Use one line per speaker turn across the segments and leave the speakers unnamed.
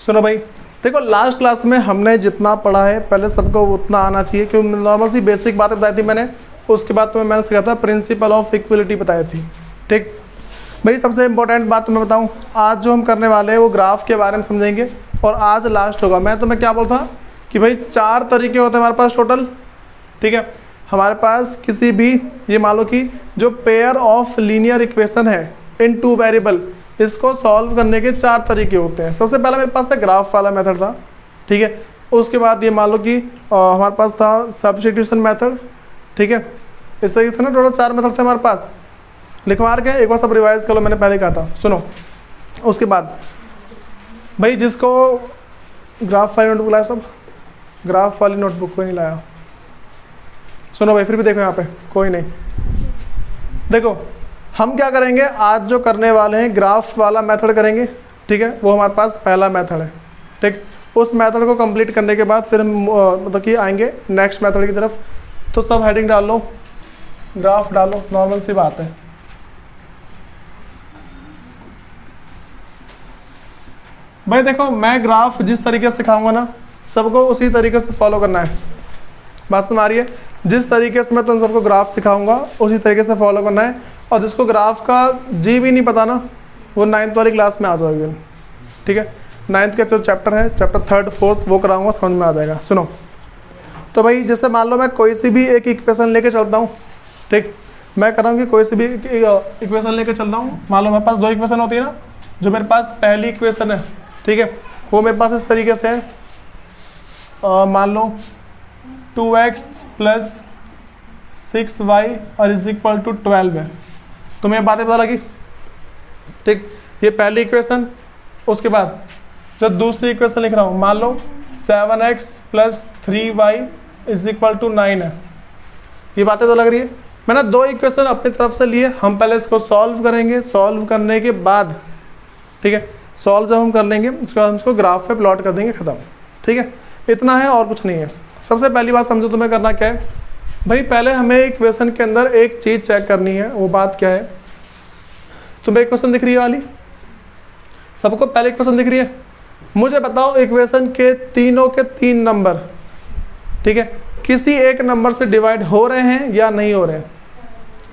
सुनो भाई, देखो लास्ट क्लास में हमने जितना पढ़ा है पहले सबको उतना आना चाहिए, क्योंकि नॉर्मल सी बेसिक बातें बताई थी मैंने। उसके बाद तुम्हें मैंने सिखाया था प्रिंसिपल ऑफ इक्वलिटी बताई थी। ठीक भाई, सबसे इंपॉर्टेंट बात तुम्हें बताऊं, आज जो हम करने वाले हैं वो ग्राफ के बारे में समझेंगे और आज लास्ट होगा। मैं तुम्हें क्या बोलता कि भाई 4 तरीके होते हैं हमारे पास टोटल। ठीक है, हमारे पास किसी भी, ये मान लो कि जो पेयर ऑफ लीनियर इक्वेशन है इन 2 वेरिएबल, इसको सॉल्व करने के 4 तरीके होते हैं। सबसे पहला मेरे पास था ग्राफ वाला मेथड था। ठीक है, उसके बाद ये मान लो कि हमारे पास था सब्स्टिट्यूशन मेथड। ठीक है, इस तरीके से ना टोटल 4 मेथड थे हमारे पास। लिखवा के एक बार सब रिवाइज कर लो, मैंने पहले कहा था। सुनो, उसके बाद भाई जिसको ग्राफ वाली नोटबुक लाया, सब ग्राफ वाली नोटबुक कोई नहीं लाया। सुनो भाई, फिर भी देखो यहाँ पे कोई नहीं। देखो हम क्या करेंगे, आज जो करने वाले हैं ग्राफ वाला मेथड करेंगे। ठीक है, वो हमारे पास पहला मेथड है। ठीक, उस मेथड को कंप्लीट करने के बाद फिर हम मतलब कि आएंगे नेक्स्ट मेथड की तरफ। तो सब हेडिंग डाल लो, ग्राफ डालो, नॉर्मल सी बात है। भाई देखो, मैं ग्राफ जिस तरीके से सिखाऊंगा ना, सबको उसी तरीके से फॉलो करना है। बात समझ आ रही है? जिस तरीके से मैं तुम सबको ग्राफ सिखाऊंगा उसी तरीके से फॉलो करना है। और जिसको ग्राफ का जी भी नहीं पता ना, वो 9th वाली क्लास में आ जाओ एक दिन। ठीक है, 9th का जो चैप्टर है, चैप्टर 3rd 4th, वो कराऊंगा, समझ में आ जाएगा। सुनो, तो भाई जैसे मान लो मैं कोई सी भी एक इक्वेशन लेके चलता हूँ। ठीक, मैं कर रहा हूँ कि कोई सी भी इक्वेशन लेके चल रहा हूँ। मान लो मेरे पास 2 इक्वेशन होती है ना। जो मेरे पास पहली इक्वेशन है, ठीक है, वो मेरे पास इस तरीके से है। मान लो 2x + 6y और इज इक्वल टू 12 है। तुम्हें बातें पता लगी? ठीक, ये पहली इक्वेशन। उसके बाद जो दूसरी इक्वेशन लिख रहा हूँ, मान लो 7x + 3y is equal to 9 है। ये बातें तो लग रही है? मैंने 2 इक्वेशन अपनी तरफ से लिए, हम पहले इसको सॉल्व करेंगे। सॉल्व करने के बाद, ठीक है, सॉल्व जब हम कर लेंगे उसके बाद हम इसको ग्राफ पे प्लॉट कर देंगे, खत्म। ठीक है, इतना है और कुछ नहीं है। सबसे पहली बात समझो, तुम्हें करना क्या है भाई, पहले हमें इक्वेशन के अंदर एक चीज़ चेक करनी है। वो बात क्या है? तुम्हें इक्वेशन दिख रही है वाली? सबको पहले इक्वेशन दिख रही है? मुझे बताओ इक्वेशन के तीनों के 3 नंबर, ठीक है, किसी एक नंबर से डिवाइड हो रहे हैं या नहीं हो रहे हैं?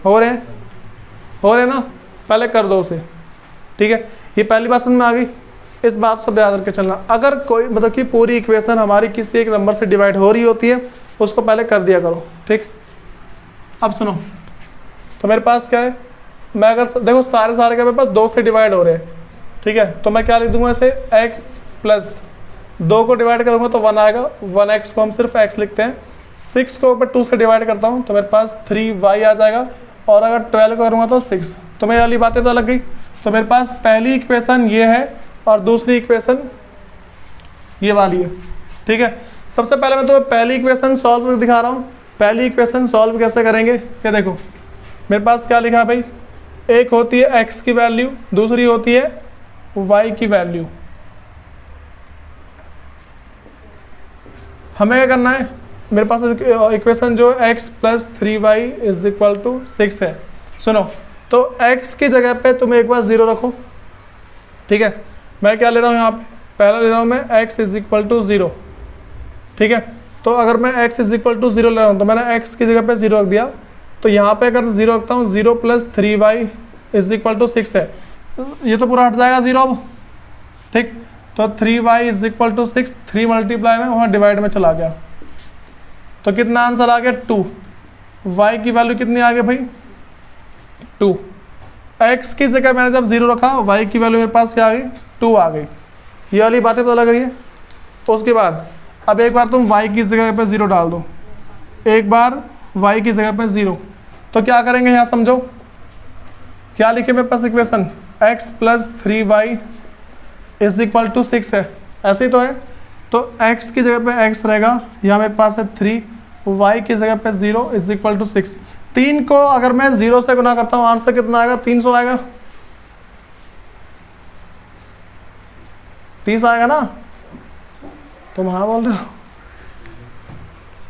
हो रहे हैं? हो रहे हैं ना? पहले कर दो उसे। ठीक है, ये पहली बात समझ में आ गई। इस बात को याद करके चलना, अगर कोई मतलब कि पूरी इक्वेशन हमारी किसी एक नंबर से डिवाइड हो रही होती है, उसको पहले कर दिया करो। ठीक, अब सुनो, तो मेरे पास क्या है, मैं अगर देखो सारे के मेरे पास 2 से डिवाइड हो रहे हैं। ठीक है, तो मैं क्या लिख दूंगा इसे, x + 2 को डिवाइड करूंगा तो 1 आएगा। 1x को हम सिर्फ x लिखते हैं। 6 को ऊपर 2 से डिवाइड करता हूँ तो मेरे पास 3y आ जाएगा। और अगर 12 को करूँगा तो 6। तो मेरी वाली बातें तो लग गई। तो मेरे पास पहली इक्वेशन ये है और दूसरी इक्वेशन ये वाली है। ठीक है, सबसे पहले मैं तुम्हें पहली इक्वेशन सॉल्व करके दिखा रहा हूँ। पहली इक्वेशन सॉल्व कैसे करेंगे, ये देखो मेरे पास क्या लिखा है भाई, एक होती है x की वैल्यू, दूसरी होती है y की वैल्यू। हमें क्या करना है, मेरे पास इक्वेशन जो x + 3y = 6 है। सुनो, तो x की जगह पे तुम एक बार 0 रखो। ठीक है, मैं क्या ले रहा हूँ यहाँ पे, पहला ले रहा हूँ मैं x = 0। ठीक है, तो अगर मैं x = 0 ले रहा हूँ तो मैंने x की जगह पे 0 रख दिया। तो यहाँ पे अगर 0 रखता हूँ, 0 + 3y = 6 है, ये तो पूरा हट जाएगा 0 अब। ठीक, तो 3y = 6, 3 मल्टीप्लाई में वहाँ डिवाइड में चला गया। तो कितना आंसर आ गया, 2। y की वैल्यू कितनी आ गई भाई, 2। x की जगह मैंने जब 0 रखा, y की वैल्यू मेरे पास क्या आ गई, 2 आ गई। ये वाली बातें तो लग रही है। उसके बाद अब एक बार तुम y की जगह पे 0 डाल दो, एक बार y की जगह पे 0। तो क्या करेंगे यहाँ समझो, क्या लिखे मेरे पास इक्वेशन, x + 3y = 6 है, ऐसे ही तो है। तो x की जगह पे x रहेगा, यहाँ मेरे पास है 3, y की जगह पे 0 = 6। 3 को अगर मैं 0 से गुना करता हूँ, आंसर कितना आएगा, 300 आएगा। 30 आएगा ना? तुम हाँ बोल रहे हो?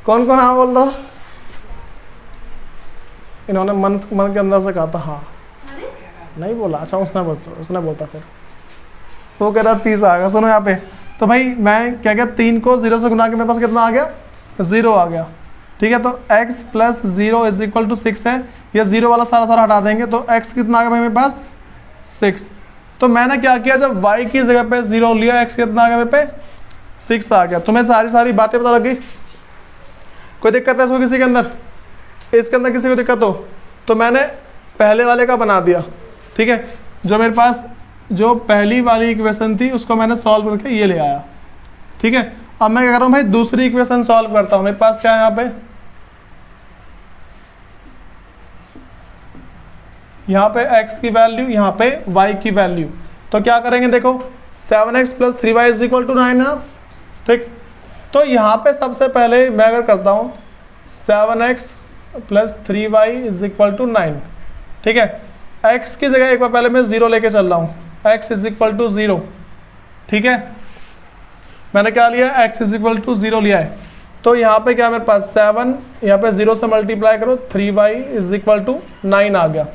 कौन कौन हाँ बोल रहा? इन्होंने मन के अंदर से कहा था हाँ, नहीं बोला। अच्छा, उसने बोलता फिर वो कह रहा 30 आएगा। सुनो यहाँ पे, तो भाई मैं क्या 3 को 0 से गुना के मेरे पास कितना आ गया, 0 आ गया। ठीक है, तो x plus 0 is equal to 6 है, ये 0 वाला सारा सारा हटा देंगे तो x कितना आ गया भाई मेरे पास 6। तो मैंने क्या किया, जब y की जगह पे 0 लिया, x कितना आ गया मेरे पे 6 आ गया। तुम्हें सारी बातें पता लगी? कोई दिक्कत है इसको किसी के अंदर, इसके अंदर किसी को दिक्कत हो तो मैंने पहले वाले का बना दिया। ठीक है, जो मेरे पास जो पहली वाली इक्वेशन थी उसको मैंने सॉल्व करके ये ले आया। ठीक है, अब मैं क्या कर रहा हूँ भाई, दूसरी इक्वेशन सॉल्व करता हूँ। मेरे पास क्या है यहाँ पे x की वैल्यू, यहाँ पे y की वैल्यू। तो क्या करेंगे देखो, 7x plus 3y is equal to 9 है ना। ठीक, तो यहाँ पे सबसे पहले मैं अगर करता हूँ 7x plus 3y is equal to 9। ठीक है, x की जगह एक बार पहले मैं 0 लेके चल रहा हूँ, x इज इक्वल टू 0। ठीक है, मैंने क्या लिया, x इज इक्वल टू 0 लिया है। तो यहाँ पे क्या मेरे पास 7, यहाँ पे 0 से मल्टीप्लाई करो, 3y इज इक्वल टू 9 आ गया।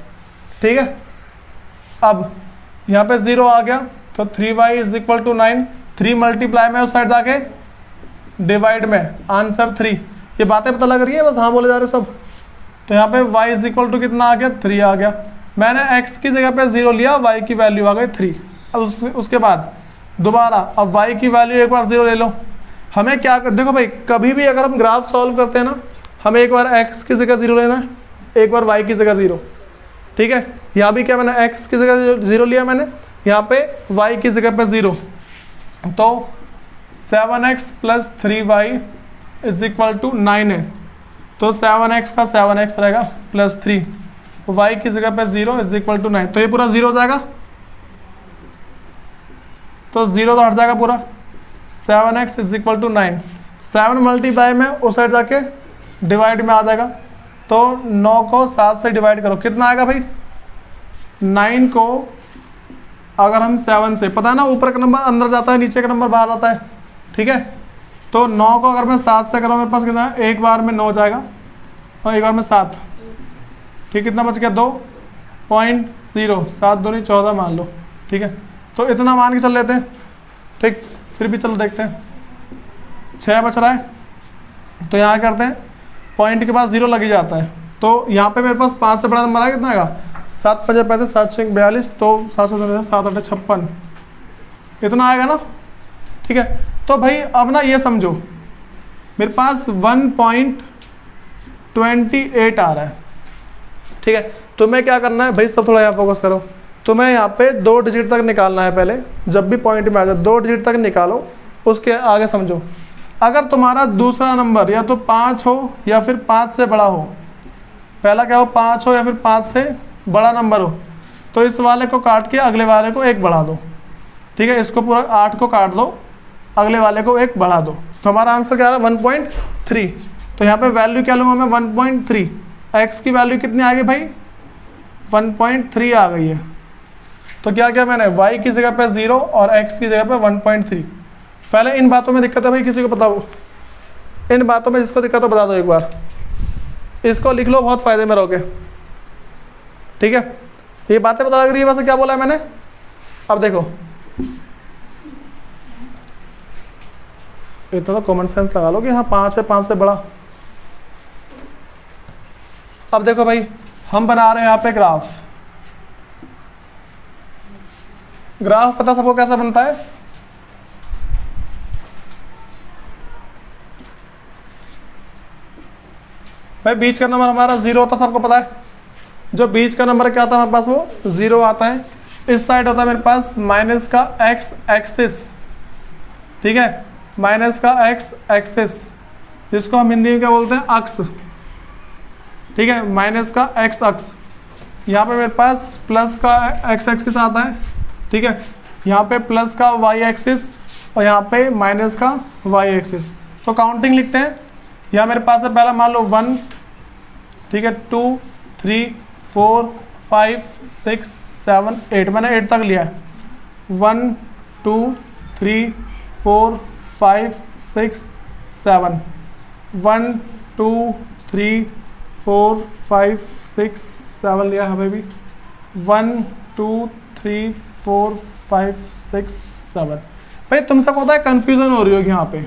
ठीक है, अब यहाँ पे 0 आ गया तो 3y is equal to 9, 3 multiply में उस साइड जाके डिवाइड में आंसर 3। ये बातें पता लग रही है, बस हाँ बोले जा रहे सब। तो यहाँ पे y इज इक्वल टू कितना आ गया, 3 आ गया। मैंने x की जगह पे 0 लिया, y की वैल्यू आ गई 3। अब उसके बाद दोबारा अब y की वैल्यू एक बार 0 ले लो। हमें क्या कर, देखो भाई कभी भी अगर हम ग्राफ सॉल्व करते हैं ना, हमें एक बार x की जगह 0 लेना है, एक बार y की जगह 0। ठीक है, यहाँ भी क्या मैंने x की जगह 0 लिया, मैंने यहाँ पे y की जगह पे 0। तो 7x plus 3y is equal to 9 है, तो 7x का 7x रहेगा प्लस 3, y की जगह पे 0 इज इक्वल टू 9। तो ये पूरा 0 हो जाएगा, तो 0 तो हट जाएगा पूरा। 7x is equal to 9, 7 multiply में उस साइड जाके डिवाइड में आ जाएगा। तो 9 को 7 से डिवाइड करो, कितना आएगा भाई, 9 को अगर हम 7 से, पता है ना ऊपर का नंबर अंदर जाता है, नीचे का नंबर बाहर आता है। ठीक है, तो 9 को अगर मैं 7 से करूँ, मेरे पास कितना है, एक बार में 9 जाएगा और एक बार में 7। ठीक, कितना बच गया, 2.0, 7 दूनी 14 मान लो। ठीक है, तो इतना मान के चल लेते हैं। ठीक, फिर भी चलो देखते हैं, 6 बच रहा है। तो यहाँ करते हैं, पॉइंट के पास 0 लग ही जाता है। तो यहाँ पे मेरे पास 5 से बड़ा नंबर आएगा, कितना आएगा, 7 5 35, 7 6 42, तो 7 7 8 56, इतना आएगा ना। ठीक है, तो भाई अब ना ये समझो, मेरे पास 1.28 आ रहा है। ठीक है, तुम्हें क्या करना है भाई, सब थोड़ा यहाँ फोकस करो। तुम्हें यहाँ पे 2 डिजिट तक निकालना है। पहले जब भी पॉइंट में आ जाए 2 डिजिट तक निकालो, उसके आगे समझो। अगर तुम्हारा दूसरा नंबर या तो 5 हो या फिर 5 से बड़ा हो, पहला क्या हो, 5 हो या फिर 5 से बड़ा नंबर हो, तो इस वाले को काट के अगले वाले को 1 बढ़ा दो। ठीक है, इसको पूरा 8 को काट दो, अगले वाले को 1 बढ़ा दो। तो हमारा आंसर क्या आ रहा है, 1.3। तो यहाँ पे वैल्यू क्या लूँगा मैं, 1.3। x की वैल्यू कितनी आ गई भाई, 1.3 आ गई है। तो क्या किया मैंने, y की जगह पे 0 और x की जगह पे 1.3। पहले इन बातों में दिक्कत है भाई, किसी को बताओ, इन बातों में जिसको दिक्कत हो बता दो एक बार, इसको लिख लो, बहुत फायदे में रहोगे। ठीक है, ये बातें पता लग रही है वैसे क्या बोला है मैंने। अब देखो, इतना तो कॉमन सेंस लगा लो कि हाँ 5 है, 5 से बड़ा। अब देखो भाई, हम बना रहे हैं यहाँ पे ग्राफ। ग्राफ पता सबको कैसा बनता है, भाई बीच का नंबर हमारा 0 होता, सबको पता है। जो बीच का नंबर क्या आता है हमारे पास, वो 0 आता है। इस साइड होता है मेरे पास माइनस का x एक्सिस। ठीक है, माइनस का x एक्सिस, जिसको हम हिंदी में क्या बोलते हैं, अक्ष। ठीक है, माइनस का x अक्ष। यहाँ पे मेरे पास प्लस का x एक्सिस आता है। ठीक है, यहाँ पे प्लस का y एक्सिस और यहाँ पे माइनस का y एक्सिस। तो काउंटिंग लिखते हैं। यहाँ मेरे पास है पहला, मान लो 1, ठीक है, 2 3 4 5 6 7 8, मैंने 8 तक लिया है। 1 2 3 4 5 6 7, 1 2 3 4 5 6 7 लिया है बेबी। 1 2 3 4 5 6 7, भाई तुम सबको पता है कन्फ्यूजन हो रही होगी यहाँ पे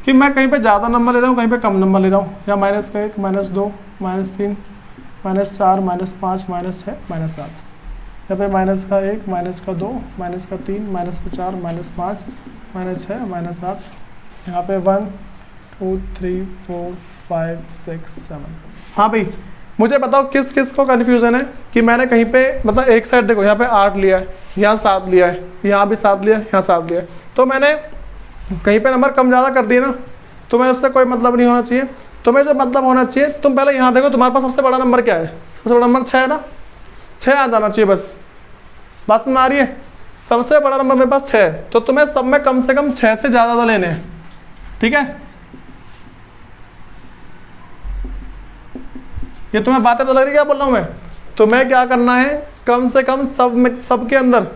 कि मैं कहीं पे ज़्यादा नंबर ले रहा हूँ, कहीं पे कम नंबर ले रहा हूँ, या -1, -2, -3, -4, -5, -6, -7, यहाँ पे -1, -2, -3, -4, -5, -6, -7, यहाँ पे 1 2 3 4 5 6 7। हाँ भाई मुझे बताओ किस किस को कन्फ्यूज़न है कि मैंने कहीं पे मतलब एक साइड देखो यहाँ पे 8 लिया है, यहाँ 7 लिया है, यहाँ भी 7 लिया है, यहाँ 7 लिया है, तो मैंने कहीं पे नंबर कम ज़्यादा कर दिए ना, तुम्हें उससे कोई मतलब नहीं होना चाहिए। तुम्हें जो मतलब होना चाहिए, तुम पहले यहाँ देखो तुम्हारे पास सबसे बड़ा नंबर क्या है, सबसे बड़ा नंबर 6 है ना, 6 आ जाना चाहिए बस। बात समझ आ रही है? सबसे बड़ा नंबर मेरे पास 6 है, तो तुम्हें सब में कम से कम 6 से ज़्यादा लेने हैं, ठीक है? ये तुम्हें बातें तो लग रही क्या बोल रहा हूँ मैं? तुम्हें क्या करना है, कम से कम सबके अंदर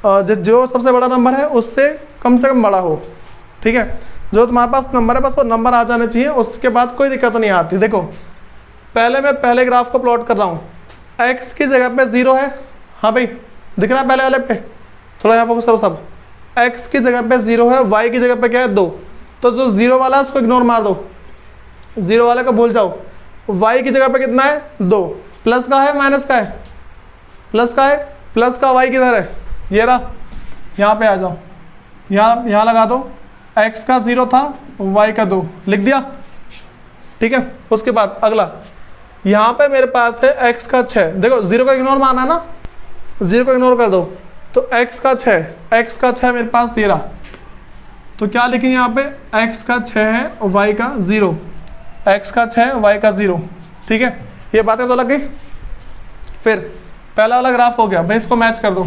जो सबसे बड़ा नंबर है उससे कम से कम बड़ा हो, ठीक है? जो तुम्हारे पास नंबर है बस वो नंबर आ जाने चाहिए, उसके बाद कोई दिक्कत नहीं आती। देखो पहले मैं पहले ग्राफ को प्लॉट कर रहा हूँ, x की जगह पे 0 है, हाँ भाई दिख रहा है पहले वाले पे, थोड़ा यहाँ फोकस करो सब। x की जगह पे 0 है, y की जगह पे क्या है 2, तो जो 0 वाला है उसको इग्नोर मार दो, 0 वाले को भूल जाओ। y की जगह पे कितना है 2, प्लस का है माइनस का है, प्लस का है, प्लस का y किधर है, ये रहा, यहाँ पे आ जाओ, यहाँ लगा दो, x का 0 था, y का 2 लिख दिया, ठीक है? उसके बाद अगला यहाँ पे मेरे पास है x का 6, देखो 0 को इग्नोर मारना है ना, 0 को इग्नोर कर दो, तो x का 6 मेरे पास ये रहा, तो क्या लिखेंगे यहाँ पे, x का 6 है और y का 0, x का 6 y का 0, ठीक है? ये बातें तो लग गई। फिर पहला वाला ग्राफ हो गया भाई, इसको मैच कर दो।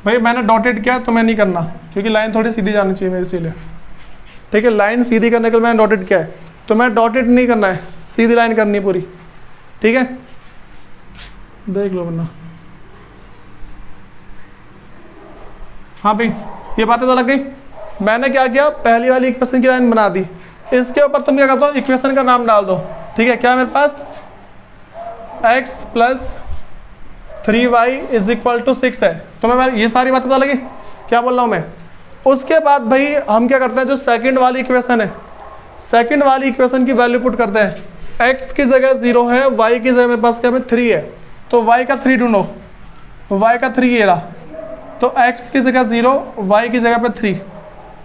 भाई मैंने डॉटेड किया, तुम्हें नहीं करना क्योंकि लाइन थोड़ी सीधी जानी चाहिए मेरे, इसीलिए, ठीक है? लाइन सीधी करने के लिए मैंने डॉटेड किया है, तो मैं डॉटेड नहीं करना है, सीधी लाइन करनी है पूरी, ठीक है? देख लो वरना। हाँ भाई ये बातें तो लग गई। मैंने क्या किया, पहली वाली इक्वेशन की लाइन बना दी, इसके ऊपर तुम क्या करते हो, इक्वेशन का नाम डाल दो, ठीक है? क्या मेरे पास x + 3y = 6 है। तुम्हें ये सारी बातें पता लगी क्या बोल रहा हूँ मैं? उसके बाद भाई हम क्या करते हैं, जो सेकंड वाली इक्वेशन है, सेकंड वाली इक्वेशन की वैल्यू पुट करते हैं। x की जगह 0 है, y की जगह मेरे पास क्या है 3 है, तो y का 3 ढूंढो, y का 3 ये रहा, तो x की जगह 0, y की जगह पे 3।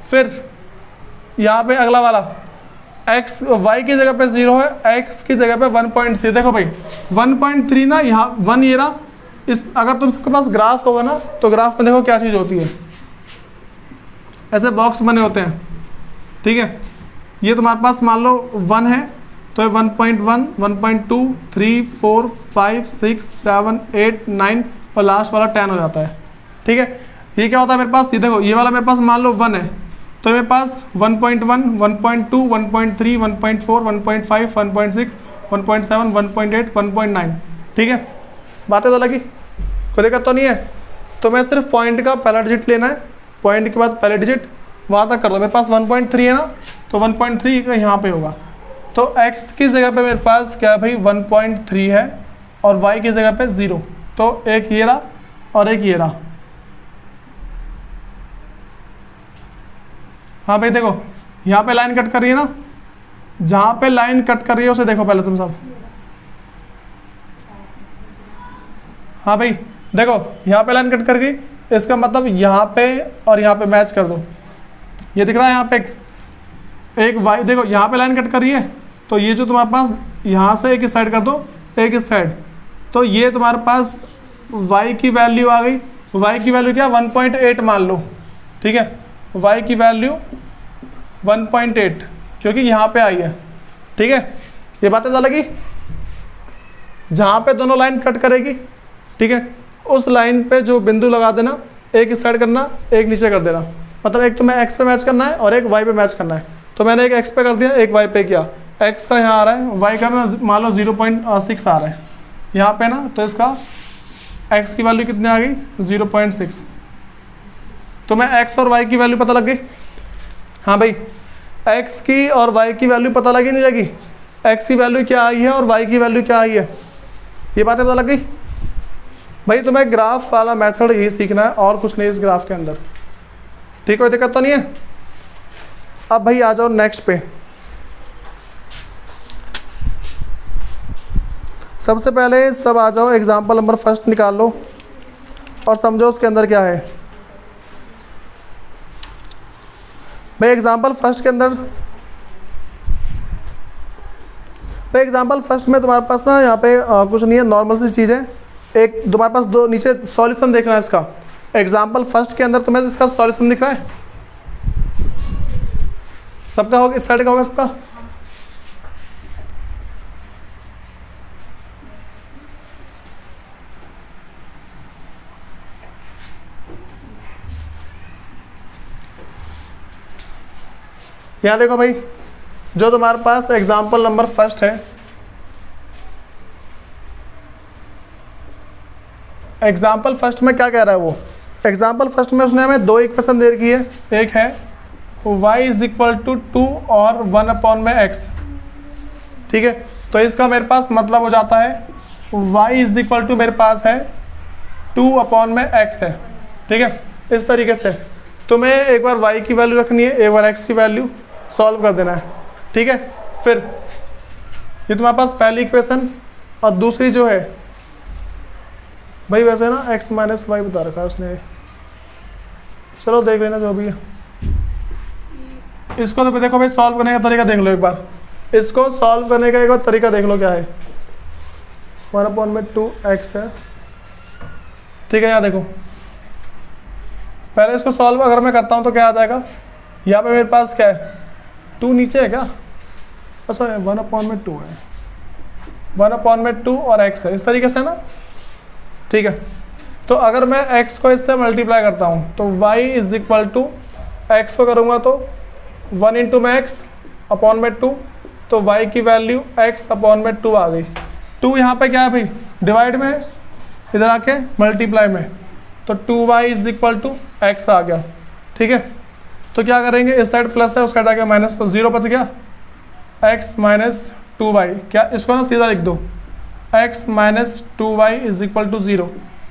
फिर यहाँ पे अगला वाला y की जगह पे 0 है, x की जगह पे 1.3। देखो भाई 1.3 ना, यहाँ 1 ये रहा। इस अगर तुम सबके पास ग्राफ होगा ना, तो ग्राफ में देखो क्या चीज़ होती है, ऐसे बॉक्स बने होते हैं, ठीक है? ये तुम्हारे पास मान लो 1 है, तो 1.1, 1.2, 3, 4, 5, 6, 7, 8, 9 और लास्ट वाला 10 हो जाता है, ठीक है? ये क्या होता है मेरे पास, ये देखो ये वाला मेरे पास मान लो 1 है, तो मेरे पास 1.1, 1.2, 1.3, 1.4, 1.5, 1.6, 1.7, 1.8, 1.9, ठीक है? बातें तो लगी, कोई दिक्कत तो नहीं है? तो मैं सिर्फ पॉइंट का पहला डिजिट लेना है, पॉइंट के बाद पहले डिजिट वहाँ तक कर दो। मेरे पास 1.3 है ना, तो 1.3 का यहाँ पे होगा, तो x की जगह पे मेरे पास क्या है भाई 1.3 है, और y की जगह पे 0, तो एक ये रहा और एक ये रहा। हाँ भाई देखो यहाँ पे लाइन कट कर रही है ना, जहाँ पे लाइन कट कर रही है उसे देखो पहले तुम सब। हाँ भाई देखो यहाँ पे लाइन कट कर गई, इसका मतलब यहाँ पे और यहाँ पे मैच कर दो। ये दिख रहा है यहाँ पे एक वाई, देखो यहाँ पे लाइन कट कर रही है, तो ये जो तुम्हारे पास यहाँ से एक इस साइड कर दो, एक इस साइड, तो ये तुम्हारे पास y की वैल्यू आ गई। y की वैल्यू क्या 1.8 मान लो, ठीक है? y की वैल्यू 1.8 क्योंकि यहाँ पे आई है, ठीक है? ये बातें तो लगी। जहाँ पे दोनों लाइन कट करेगी, ठीक है, उस लाइन पे जो बिंदु लगा देना, एक इस साइड करना, एक नीचे कर देना। मतलब एक तुम्हें x पे मैच करना है और एक y पे मैच करना है। तो मैंने एक x पे कर दिया, एक y पे किया। x का यहाँ आ रहा है, y का ना मान लो 0.6 आ रहा है यहाँ पे ना, तो इसका x की वैल्यू कितनी आ गई 0.6। तो मैं x और y की वैल्यू पता लग गई। हाँ भाई x की और y की वैल्यू पता लगी नहीं लगी? एक्स की वैल्यू क्या आई है और वाई की वैल्यू क्या आई है, ये बातें पता लग गई। भाई तुम्हें ग्राफ वाला मेथड ही सीखना है और कुछ नहीं इस ग्राफ के अंदर, ठीक है, कोई दिक्कत तो नहीं है। अब भाई आ जाओ नेक्स्ट पे। सबसे पहले सब आ जाओ एग्जाम्पल नंबर फर्स्ट निकाल लो और समझो उसके अंदर क्या है। भाई एग्जाम्पल फर्स्ट के अंदर, भाई एग्जाम्पल फर्स्ट में तुम्हारे पास ना यहाँ पे कुछ नहीं है, नॉर्मल सी चीज़ है। एक तुम्हारे पास दो नीचे सॉल्यूशन देखना है इसका। एग्जाम्पल फर्स्ट के अंदर तुम्हें इसका सॉल्यूशन दिख रहा है, सबका होगा, इस साइड का होगा सबका। यहाँ देखो भाई, जो तुम्हारे पास एग्जाम्पल नंबर फर्स्ट है, एग्जाम्पल फर्स्ट में क्या कह रहा है वो, एग्जाम्पल फर्स्ट में उसने हमें दो इक्वेशन दे रखी है। एक है y इज इक्वल टू 2 और 1 अपॉन में x, ठीक है। तो इसका मेरे पास मतलब हो जाता है y इज इक्वल टू मेरे पास है 2 अपॉन में x है, ठीक है। इस तरीके से तुम्हें एक बार y की वैल्यू रखनी है, एक बार x की वैल्यू सॉल्व कर देना है, ठीक है। फिर ये तुम्हारे पास पहली इक्वेशन और दूसरी जो है भाई वैसे ना x माइनस वाई बता रखा है उसने, चलो देख लेना जो भी है। इसको तो देखो भाई सॉल्व करने का तरीका देख लो एक बार, इसको सॉल्व करने का एक बार तरीका देख लो क्या है। 1 अपॉन में 2x है, ठीक है। यहाँ देखो पहले इसको सॉल्व अगर मैं करता हूँ तो क्या आ जाएगा, यहाँ पे मेरे पास क्या है 2 नीचे है क्या, अच्छा 1 अपॉन में 2 है, 1 अपॉन में 2 और x है, इस तरीके से है ना, ठीक है। तो अगर मैं x को इससे मल्टीप्लाई करता हूँ तो y is equal to x को करूँगा तो 1 इंटू में x अपॉन में 2, तो y की वैल्यू x अपॉन में 2 आ गई। 2 यहाँ पे क्या है भाई डिवाइड में है, इधर आके मल्टीप्लाई में, तो 2y is equal to x आ गया, ठीक है। तो क्या करेंगे, इस साइड प्लस है उस साइड आके माइनस, तो 0 बच गया, x माइनस 2y, क्या इसको ना सीधा लिख दो, x minus 2y is equal to 0।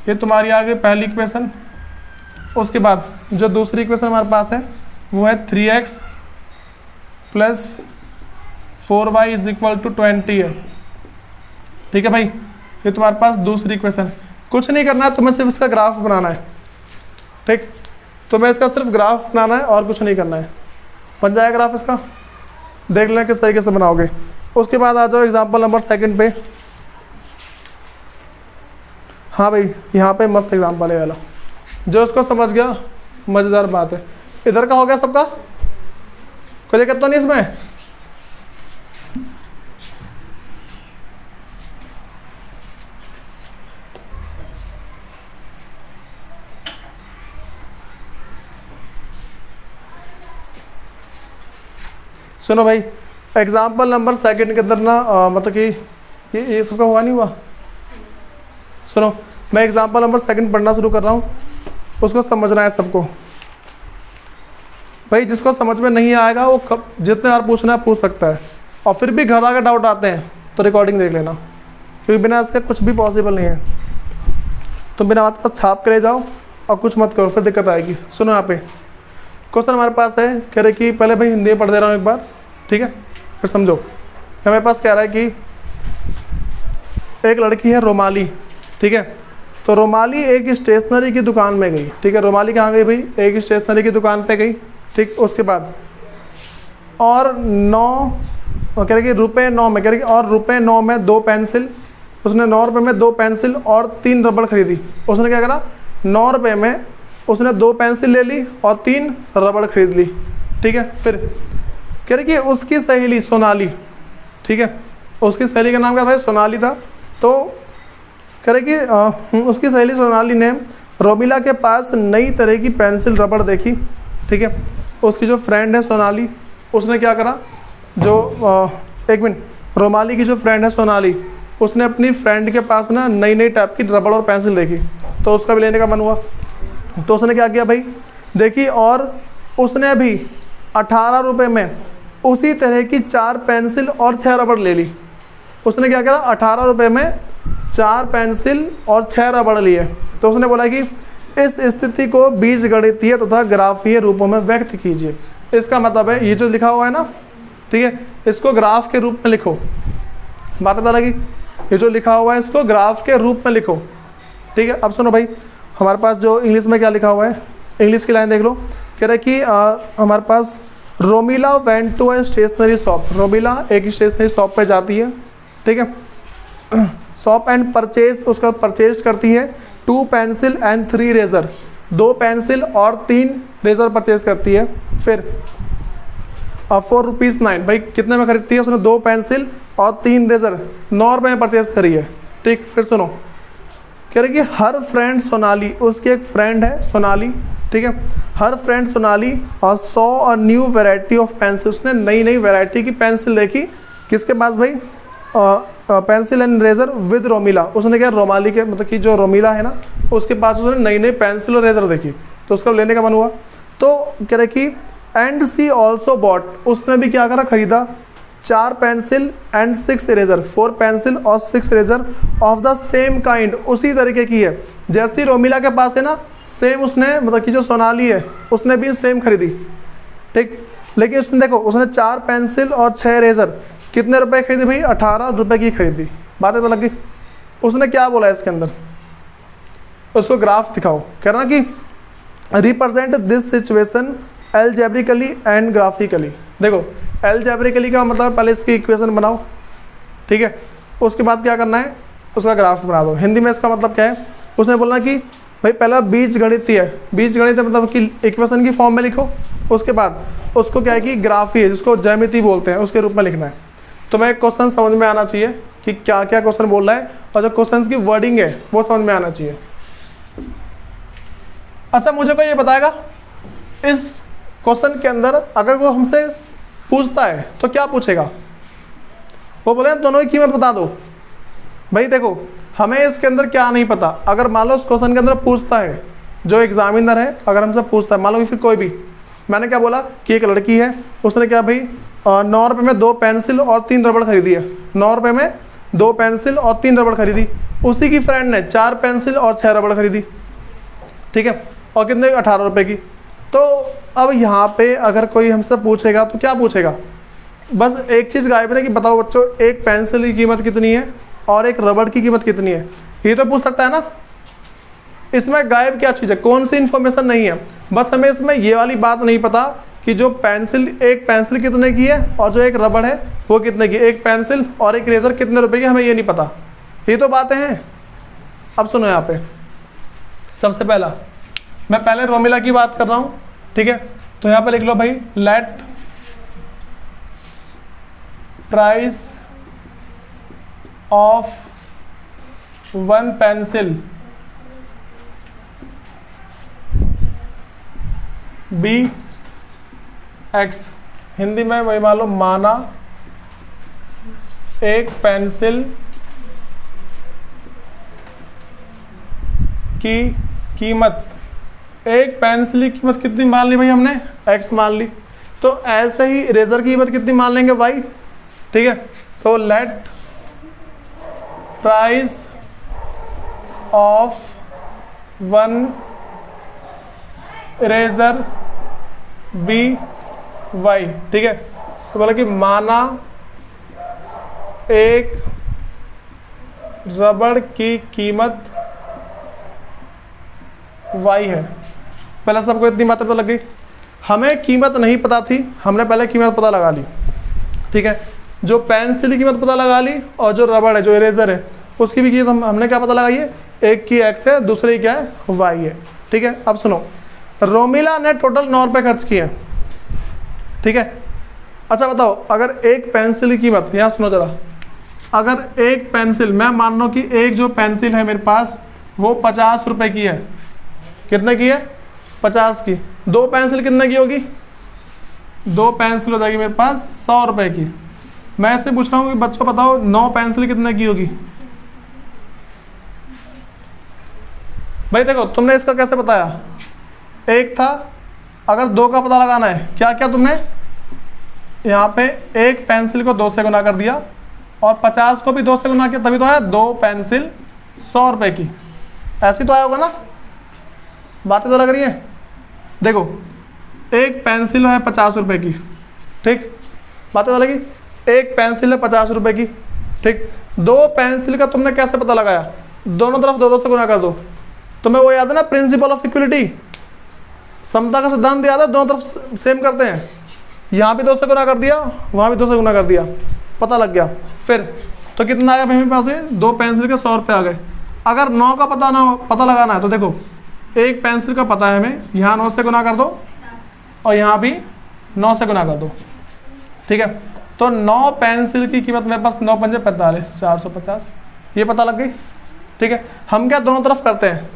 ये तुम्हारी आ गई पहली इक्वेशन। उसके बाद जो दूसरी इक्वेशन हमारे पास है वो है 3x plus 4y is equal to 20 है, ठीक है भाई। ये तुम्हारे पास दूसरी इक्वेशन, कुछ नहीं करना है, तुम्हें सिर्फ इसका ग्राफ बनाना है, ठीक। तुम्हें इसका सिर्फ ग्राफ बनाना है और कुछ नहीं करना है, बन जाएगा ग्राफ इसका, देख लेना किस तरीके से बनाओगे। उसके बाद आ जाओ एग्जाम्पल नंबर सेकंड पे। हाँ भाई यहाँ पे मस्त एग्जाम्पल है वाला, जो उसको समझ गया मज़ेदार बात है। इधर का हो गया सबका, कोई दिक्कत तो नहीं इसमें। सुनो भाई एग्जाम्पल नंबर सेकंड के अंदर ना मतलब कि ये सबका हुआ नहीं हुआ। सुनो मैं एग्जाम्पल नंबर सेकंड पढ़ना शुरू कर रहा हूँ, उसको समझना है सबको। भाई जिसको समझ में नहीं आएगा वो कब जितने बार पूछना है पूछ सकता है, और फिर भी घर आकर डाउट आते हैं तो रिकॉर्डिंग देख लेना, क्योंकि बिना इसके कुछ भी पॉसिबल नहीं है। तुम बिना बात पर छाप करे जाओ और कुछ मत करो, फिर दिक्कत आएगी। सुनो यहाँ पे क्वेश्चन हमारे पास है, कह रहे कि पहले भाई हिंदी में पढ़ दे रहा हूँ एक बार, ठीक है, फिर समझो। हमारे पास कह रहा है कि एक लड़की है रोमाली, ठीक है। तो रोमाली एक स्टेशनरी की दुकान में गई, ठीक है। रोमाली कहाँ गई भाई, एक स्टेशनरी की दुकान पे गई, ठीक। उसके बाद और 9 कह रहे कि ₹9 में, कह रहे कि और ₹9 में 2 पेंसिल, उसने 9 रुपये में 2 पेंसिल और 3 रबड़ खरीदी। उसने क्या करा, 9 रुपये में उसने 2 पेंसिल ले ली और 3 रबड़ खरीद ली, ठीक है। फिर कह रहे कि उसकी सहेली सोनाली, ठीक है, उसकी सहेली का नाम क्या था, सोनाली था। तो कह रहे कि उसकी सहेली सोनाली ने रोमिला के पास नई तरह की पेंसिल रबड़ देखी, ठीक है। उसकी जो फ्रेंड है सोनाली, उसने क्या करा, जो एक मिनट, रोमाली की जो फ्रेंड है सोनाली, उसने अपनी फ्रेंड के पास ना नई नई टाइप की रबड़ और पेंसिल देखी, तो उसका भी लेने का मन हुआ। तो उसने क्या किया भाई, देखी, और उसने भी 18 रुपये में उसी तरह की 4 पेंसिल और 6 रबड़ ले ली। उसने क्या करा, 18 रुपये में 4 पेंसिल और 6 रबड़ लिए। तो उसने बोला कि इस स्थिति को बीजगणितीय तथा ग्राफीय रूपों में व्यक्त कीजिए। इसका मतलब है ये जो लिखा हुआ है ना, ठीक है, इसको ग्राफ के रूप में लिखो। बात पता लगी? ये जो लिखा हुआ है इसको ग्राफ के रूप में लिखो, ठीक है। अब सुनो भाई, हमारे पास जो इंग्लिश में क्या लिखा हुआ है, इंग्लिश की लाइन देख लो। कह रहा है कि हमारे पास Romila went to a stationery shop. Romila एक स्टेशनरी शॉप पे जाती है, ठीक है, शॉप एंड परचेज, उसका परचेज करती है 2 पेंसिल एंड 3 रेजर, 2 पेंसिल और 3 रेजर परचेज करती है। फिर 4 रुपीज़ 9, भाई कितने में खरीदती है? उसने 2 पेंसिल और 3 रेजर 9 रुपये में परचेज करी है, ठीक। फिर सुनो, कह रहे कि हर फ्रेंड सोनाली, उसकी एक फ्रेंड है सोनाली, ठीक है, हर फ्रेंड सोनाली और 100 न्यू वेराइटी ऑफ पेंसिल, उसने नई नई वेराइटी की पेंसिल देखी। किसके पास भाई? Pencil and razor with Romila. उसने क्या, रोमाली के मतलब कि जो रोमिला है ना, उसके पास उसने नई नई पेंसिल और रेजर देखी, तो उसका लेने का मन हुआ। तो कह रहे कि एंड सी ऑल्सो बॉट, उसने भी क्या करा, खरीदा 4 पेंसिल एंड 6 इरेजर, 4 पेंसिल और 6 eraser of the same kind, उसी तरीके की है जैसी रोमिला के पास है ना, सेम उसने मतलब कि जो सोनाली है उसने भी सेम खरीदी, ठीक। लेकिन उसने देखो, उसने 4 पेंसिल और 6 इरेजर कितने रुपए खरीदी भाई? 18 रुपए की खरीदी। बातें तो लग गई। उसने क्या बोला इसके अंदर, उसको ग्राफ दिखाओ। कह रहा कि represent this situation algebraically and graphically. देखो, एल्जेब्रिकली का मतलब पहले इसकी इक्वेशन बनाओ, ठीक है, उसके बाद क्या करना है, उसका ग्राफ बना दो। हिंदी में इसका मतलब क्या है? उसने बोलना कि भाई पहला बीजगणितीय है, बीजगणित मतलब कि इक्वेशन की फॉर्म में लिखो, उसके बाद उसको क्या है कि ग्राफी है, जिसको ज्यामिति बोलते हैं, उसके रूप में लिखना है। तो मैं क्वेश्चन समझ में आना चाहिए कि क्या क्या क्वेश्चन बोल रहा है, और जो क्वेश्चन की वर्डिंग है वो समझ में आना चाहिए। अच्छा, मुझे कोई ये बताएगा, इस क्वेश्चन के अंदर अगर वो हमसे पूछता है तो क्या पूछेगा? वो बोले दोनों की कीमत बता दो। भाई देखो, हमें इसके अंदर क्या नहीं पता। अगर मान लो उस क्वेश्चन के अंदर पूछता है, जो एग्जामिनर है अगर हमसे पूछता है, मान लो फिर कोई भी, मैंने क्या बोला कि एक लड़की है, उसने क्या भाई 9 रुपये में 2 पेंसिल और 3 रबड़ खरीदी है। 9 रुपये में 2 पेंसिल और 3 रबड़ खरीदी। उसी की फ्रेंड ने 4 पेंसिल और 6 रबड़ खरीदी, ठीक है, और कितने? 18 रुपये की। तो अब यहाँ पे अगर कोई हमसे पूछेगा तो क्या पूछेगा? बस एक चीज़ गायब है कि बताओ बच्चों, एक पेंसिल की कीमत कितनी है और एक रबड़ की कीमत कितनी है, ये तो पूछ सकता है ना। इसमें गायब क्या चीज़ है? कौन सी इन्फॉर्मेशन नहीं है? बस हमें इसमें ये वाली बात नहीं पता कि जो पेंसिल, एक पेंसिल कितने की है और जो एक रबड़ है वो कितने की, एक पेंसिल और एक इरेजर कितने रुपए की, हमें ये नहीं पता। ये तो बातें हैं। अब सुनो, यहाँ पे सबसे पहला मैं पहले रोमिला की बात कर रहा हूँ, ठीक है, तो यहाँ पे लिख लो भाई, let price of 1 pencil be x. Hindi में वही मान लो, माना एक पेंसिल की कीमत, एक पेंसिल की कीमत कितनी मान ली भाई हमने? एक्स मान ली। तो ऐसे ही इरेजर की कीमत कितनी मान लेंगे? वाई, ठीक है। तो let price of 1 eraser be y, ठीक है। तो बोला कि माना एक रबड़ की कीमत वाई है। पहले सबको इतनी बातें तो लग गई। हमें कीमत नहीं पता थी, हमने पहले कीमत पता लगा ली, ठीक है। जो पेंसिल की कीमत पता लगा ली और जो रबड़ है, जो इरेजर है, उसकी भी कीमत हमने क्या पता लगाई है? एक की एक्स है, दूसरे की क्या है? वाई है, ठीक है। अब सुनो, रोमिला ने टोटल 9 रुपये खर्च किए, ठीक है। अच्छा बताओ, अगर एक पेंसिल की कीमत, यहाँ सुनो जरा, अगर एक पेंसिल, मैं मान लो कि एक जो पेंसिल है मेरे पास वो 50 रुपये की है। कितने की है? 50 की। 2 पेंसिल कितने की होगी? 2 पेंसिल हो जाएगी मेरे पास 100 रुपये की। मैं इससे पूछ रहा हूँ कि बच्चों बताओ 9 पेंसिल कितने की होगी? भाई देखो, तुमने इसका कैसे बताया? एक था, अगर 2 का पता लगाना है, क्या क्या तुमने यहाँ पे एक पेंसिल को 2 से गुना कर दिया और 50 को भी 2 से गुना किया, तभी तो आया 2 पेंसिल 100 रुपए की। ऐसी तो आया होगा ना, बातें तो लग रही है। देखो एक पेंसिल है 50 रुपए की, ठीक, बातें तो लगी। एक पेंसिल है 50 रुपए की, ठीक। 2 पेंसिल का तुमने कैसे पता लगाया, दोनों तरफ 2 से गुना कर दो। तुम्हें वो याद है ना, प्रिंसिपल ऑफ इक्वलिटी, समता का सिद्धांत याद है, दोनों तरफ सेम करते हैं। यहाँ भी 2 से गुना कर दिया, वहाँ भी 2 से गुना कर दिया, पता लग गया। फिर तो कितना आ गया मेरे पास, 2 पेंसिल के 100 रुपये आ गए। अगर 9 का पता लगाना है तो देखो एक पेंसिल का पता है हमें, यहाँ 9 से गुना कर दो और यहाँ भी 9 से गुना कर दो, ठीक है। तो 9 पेंसिल की कीमत मेरे पास 9 पंजे 45, 450, ये पता लग गई, ठीक है। हम क्या दोनों तरफ करते हैं,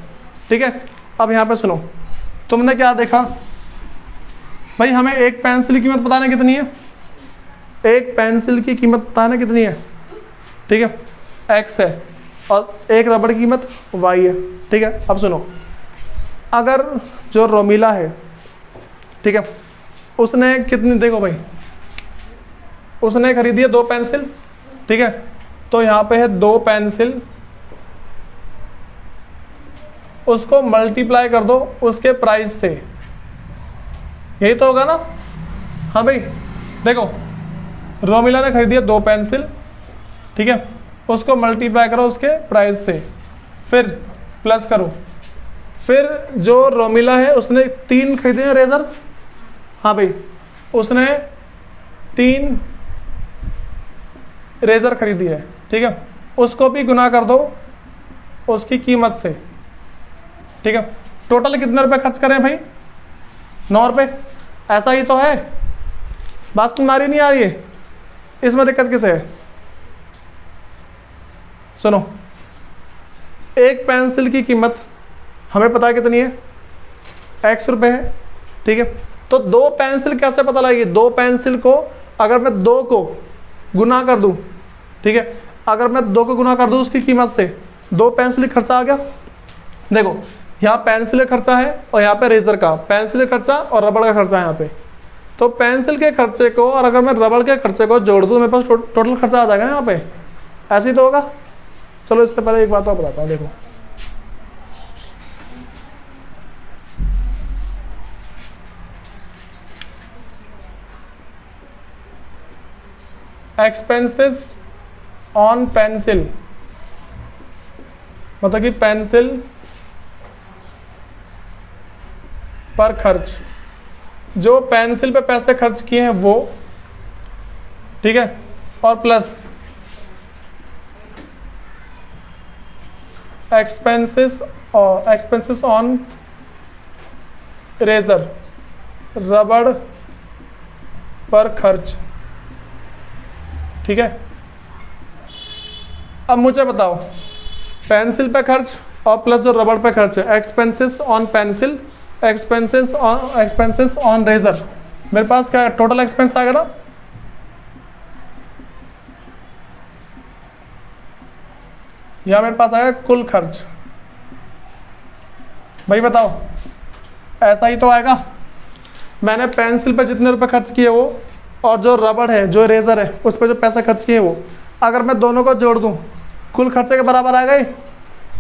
ठीक है। अब यहाँ पे सुनो, तुमने क्या देखा भाई, हमें एक पेंसिल की कीमत पता नहीं कितनी है, एक पेंसिल की कीमत पता नहीं कितनी है, ठीक है, x है, और एक रबड़ की कीमत y है, ठीक है। अब सुनो, अगर जो रोमिला है, ठीक है, उसने कितनी, देखो भाई उसने खरीदी है 2 पेंसिल, ठीक है। तो यहाँ पे है 2 पेंसिल, उसको मल्टीप्लाई कर दो उसके प्राइस से, यही तो होगा ना। हाँ भाई देखो, रोमिला ने खरीदी है 2 पेंसिल, ठीक है, उसको मल्टीप्लाई करो उसके प्राइस से, फिर प्लस करो। फिर जो रोमिला है उसने 3 खरीदे हैं रेजर, हाँ भाई उसने 3 रेजर खरीदी है, ठीक है, उसको भी गुना कर दो उसकी कीमत से, ठीक है। टोटल कितने रुपए खर्च करें भाई, 9 रुपये, ऐसा ही तो है। बात तुम्हारी नहीं आ रही है, इसमें दिक्कत किसे है। सुनो, एक पेंसिल की कीमत हमें पता है कितनी है, x रुपये है, ठीक है। तो 2 पेंसिल कैसे पता लगेगी, 2 पेंसिल को अगर मैं 2 को गुना कर दूं, ठीक है, अगर मैं 2 को गुना कर दूं उसकी कीमत से, 2 पेंसिल खर्चा आ गया। देखो यहाँ पेंसिल खर्चा है और यहाँ पे रेजर का, पेंसिल खर्चा और रबड़ का खर्चा है यहाँ पे। तो पेंसिल के खर्चे को और अगर मैं रबड़ के खर्चे को जोड़ दूं, मेरे पास टोटल खर्चा आ जाएगा ना यहाँ पे, ऐसे ही तो होगा। चलो इससे पहले एक बात और बताता हूँ, देखो एक्सपेंसेस ऑन पेंसिल, मतलब कि पेंसिल पर खर्च, जो पेंसिल पे पैसे खर्च किए हैं वो, ठीक है, और प्लस एक्सपेंसेस ऑन रेजर, रबड़ पर खर्च, ठीक है। अब मुझे बताओ, पेंसिल पे खर्च और प्लस जो रबड़ पे खर्च है, expenses on pencil, expenses on razor, मेरे पास क्या टोटल एक्सपेंस आएगा ना। यहां मेरे पास आएगा कुल खर्च। भाई बताओ, ऐसा ही तो आएगा। मैंने पेंसिल पे जितने रुपए खर्च किए वो, और जो रबड़ है, जो रेजर है, उस पर जो पैसे खर्च किए वो, अगर मैं दोनों को जोड़ दूं कुल खर्चे के बराबर आ गए,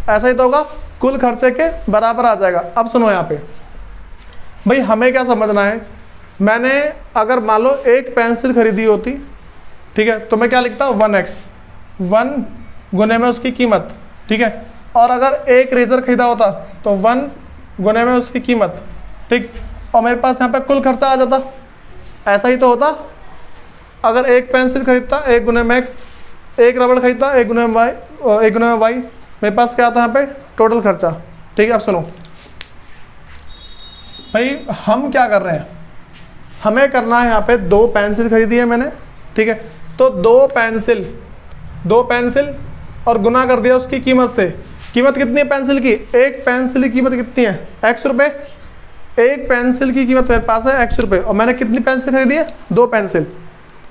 ऐसा ही तो होगा, कुल खर्चे के बराबर आ जाएगा। अब सुनो यहाँ पे भाई, हमें क्या समझना है, मैंने अगर मान लो एक पेंसिल खरीदी होती, ठीक है, तो मैं क्या लिखता हूँ 1x, 1 गुने में उसकी कीमत, ठीक है। और अगर एक रेजर खरीदा होता तो 1 गुने में उसकी कीमत, ठीक, और मेरे पास यहाँ पे कुल खर्चा आ जाता, ऐसा ही तो होता। अगर एक पेंसिल खरीदता 1 गुने में x, एक रबड़ खरीदता 1 गुने में y, 1 गुने में y, मेरे पास क्या आता है यहाँ पे टोटल खर्चा, ठीक है। अब सुनो भाई, हम क्या कर रहे हैं, हमें करना है यहाँ पे 2 पेंसिल खरीदी है मैंने, ठीक है। तो 2 पेंसिल और गुना कर दिया उसकी कीमत से। कीमत कितनी है पेंसिल की, एक पेंसिल की कीमत कितनी है, x रुपये। एक पेंसिल की कीमत मेरे पास है x रुपये, और मैंने कितनी पेंसिल खरीदी है, 2 पेंसिल।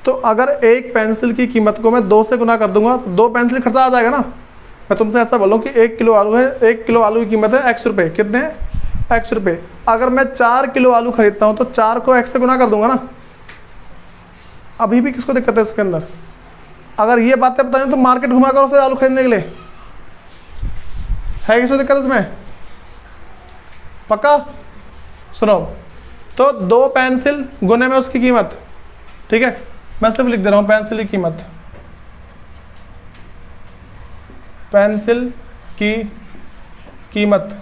तो अगर एक पेंसिल की कीमत को मैं 2 से गुना कर दूंगा तो 2 पेंसिल खर्चा आ जाएगा ना। मैं तुमसे ऐसा बोलूँ कि 1 किलो आलू है, 1 किलो आलू की कीमत है x रुपये, कितने हैं, x रुपये। अगर मैं 4 किलो आलू खरीदता हूँ तो 4 को x से गुना कर दूंगा ना, अभी भी किसको दिक्कत है इसके अंदर? अगर ये बातें बताएं तो मार्केट घुमा करो फिर आलू खरीदने के लिए। है किसको दिक्कत इसमें? पक्का? सुनो, तो 2 पेंसिल गुने में उसकी कीमत, ठीक है, मैं सिर्फ लिख दे रहा हूं पेंसिल की कीमत, पेंसिल की कीमत,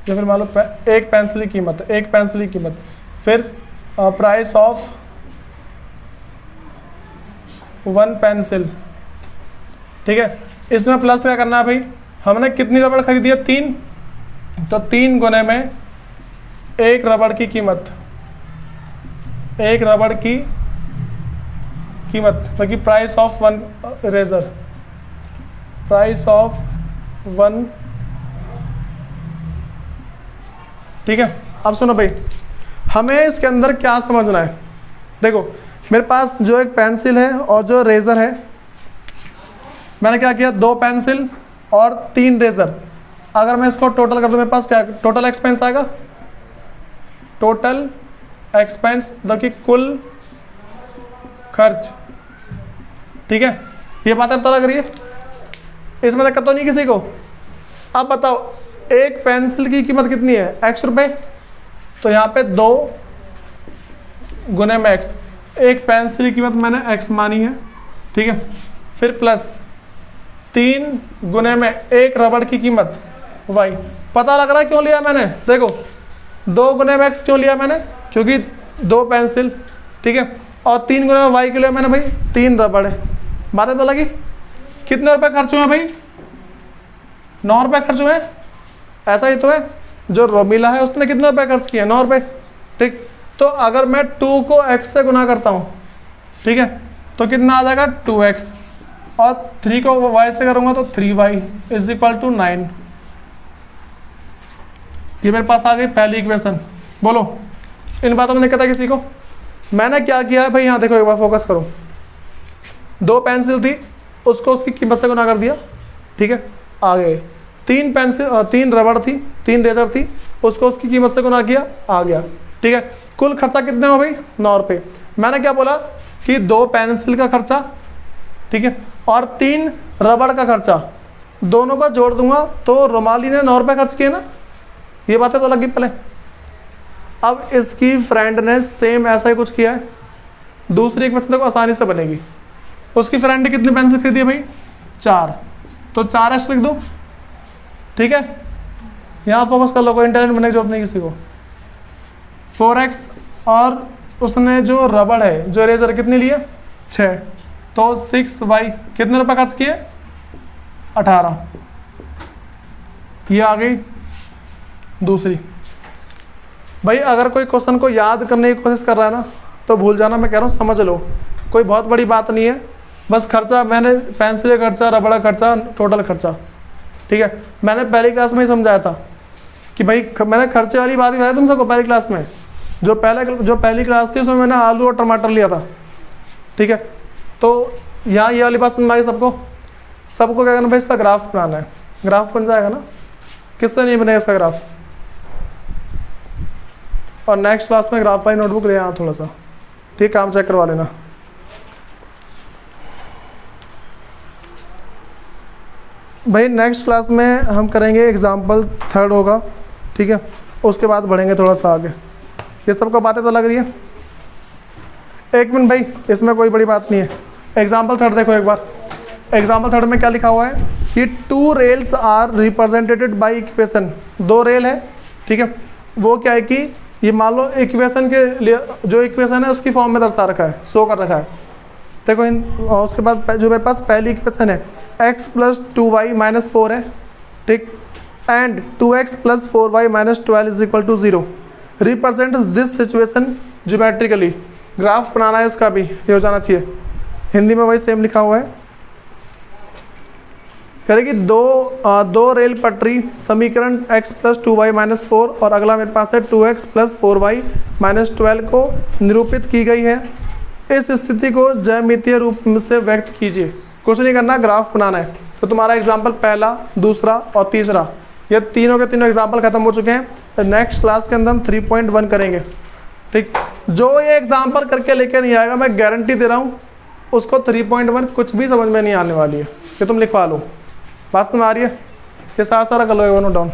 या फिर मान लो एक पेंसिल की कीमत, एक पेंसिल की कीमत, फिर प्राइस ऑफ 1 पेंसिल, ठीक है। इसमें प्लस क्या करना है भाई, हमने कितनी रबड़ खरीदी है? 3, तो 3 गुने में 1 रबड़ की कीमत, 1 रबड़ की कीमत, मतलब price of 1 eraser, price of 1, ठीक है। अब सुनो भाई, हमें इसके अंदर क्या समझना है? देखो मेरे पास जो एक पेंसिल है और जो रेजर है, मैंने क्या किया, 2 पेंसिल और 3 रेजर, अगर मैं इसको टोटल कर दूं मेरे पास क्या टोटल एक्सपेंस आएगा? टोटल एक्सपेंस देखिए कुल खर्च, ठीक है। ये बात पता लग रही है? इसमें दिक्कत तो नहीं किसी को? अब बताओ एक पेंसिल की कीमत कितनी है? x रुपए, तो यहाँ पे 2 गुने में x, एक पेंसिल की कीमत मैंने x मानी है, ठीक है। फिर प्लस 3 गुने में 1 रबड़ की कीमत y। पता लग रहा है क्यों लिया मैंने? देखो 2 गुने में x क्यों लिया मैंने? क्योंकि 2 पेंसिल, ठीक है, और 3 गुने में y के लिए मैंने भाई 3 रबड़ है। बातें तो लगी? कितने रुपए खर्च हुए भाई? 9 रुपए खर्च हुए। ऐसा ही तो है, जो रोमिला है उसने कितने रुपए खर्च किए? 9 रुपए, ठीक। तो अगर मैं 2 को x से गुना करता हूँ, ठीक है, तो कितना आ जाएगा? 2x, और 3 को y से करूँगा तो 3y इज इक्वल टू 9। ये मेरे पास आ गई पहली इक्वेशन। बोलो इन बातों में दिक्कत है किसी को? मैंने क्या किया है भाई, यहाँ देखो एक बार फोकस करो, 2 पेंसिल थी उसको उसकी कीमत से गुना कर दिया, ठीक है, आ गए। 3 पेंसिल 3 रबड़ थी, 3 रेजर थी, उसको उसकी कीमत से गुना किया, आ गया, ठीक है। कुल खर्चा कितने हो भाई? 9 रुपये। मैंने क्या बोला कि 2 पेंसिल का खर्चा, ठीक है, और 3 रबड़ का खर्चा, दोनों का जोड़ दूंगा तो रोमाली ने 9 रुपये खर्च किए ना। ये बातें तो लगी पहले। अब इसकी फ्रेंड ने सेम ऐसा ही कुछ किया है, दूसरी इक्वेशन देखो आसानी से बनेगी। उसकी फ्रेंड ने कितनी पेंसिल खरीदी है भाई? 4, तो 4x लिख दो, ठीक है। यहाँ फोकस कर लो, कोई इंटेलिजेंट बनने की जरूरत नहीं किसी को। 4x, और उसने जो रबड़ है, जो इरेजर कितनी लिए? 6, तो 6y। कितने रुपए खर्च किए? 18। ये आ गई दूसरी। भाई अगर कोई क्वेश्चन को याद करने की कोशिश कर रहा है ना, तो भूल जाना, मैं कह रहा हूँ समझ लो, कोई बहुत बड़ी बात नहीं है। बस खर्चा मैंने पेंसिल खर्चा, रबड़ खर्चा, टोटल खर्चा, ठीक है। मैंने पहली क्लास में ही समझाया था कि भाई मैंने खर्चे वाली बात ही बताई तुम सबको पहली क्लास में। जो पहली क्लास थी उसमें मैंने आलू और टमाटर लिया था, ठीक है। तो यहाँ ये वाली बात समझ आई सबको? सबको क्या करना भाई, इसका ग्राफ बनाना है। ग्राफ बन जाएगा ना? किससे नहीं बनेगा इसका ग्राफ? और नेक्स्ट क्लास में ग्राफ वाली नोटबुक ले आना थोड़ा सा, ठीक, काम चेक करवा लेना। भाई नेक्स्ट क्लास में हम करेंगे एग्जाम्पल 3 होगा, ठीक है, उसके बाद बढ़ेंगे थोड़ा सा आगे। ये सबको बातें तो लग रही है? एक मिनट भाई, इसमें कोई बड़ी बात नहीं है। एग्जाम्पल 3 देखो एक बार। एग्जाम्पल 3 में क्या लिखा हुआ है कि 2 rails are represented by equation. 2 rail है, ठीक है। वो क्या है कि ये मान लो इक्वेशन के लिए, जो इक्वेशन है उसकी फॉर्म में दर्शा रखा है, शो कर रखा है। देखो उसके बाद जो मेरे पास पहली इक्वेशन है, x + 2y - 4 है, ठीक, and 2x + 4y - 12 = 0 represent this situation geometrically. Graph बनाना है इसका भी, ये हो जाना चाहिए। हिंदी में वही सेम लिखा हुआ है। करेगी दो रेल पटरी समीकरण x + 2y - 4 और अगला मेरे पास है 2x + 4y - 12 को निरूपित की गई है। इस स्थिति को ज्यामितीय रूप से व्यक्त कीजिए। कुछ नहीं करना, ग्राफ बनाना है। तो तुम्हारा एग्जाम्पल पहला, दूसरा और तीसरा, ये तीनों के तीनों एग्जाम्पल खत्म हो चुके हैं। नेक्स्ट क्लास के अंदर हम 3.1 करेंगे, ठीक। जो ये एग्जाम्पल करके लेके नहीं आएगा, मैं गारंटी दे रहा हूँ उसको 3.1 कुछ भी समझ में नहीं आने वाली है, कि तुम लिखवा लो। बात समझ आ रही है? ये सारा कर लो, वन डाउन।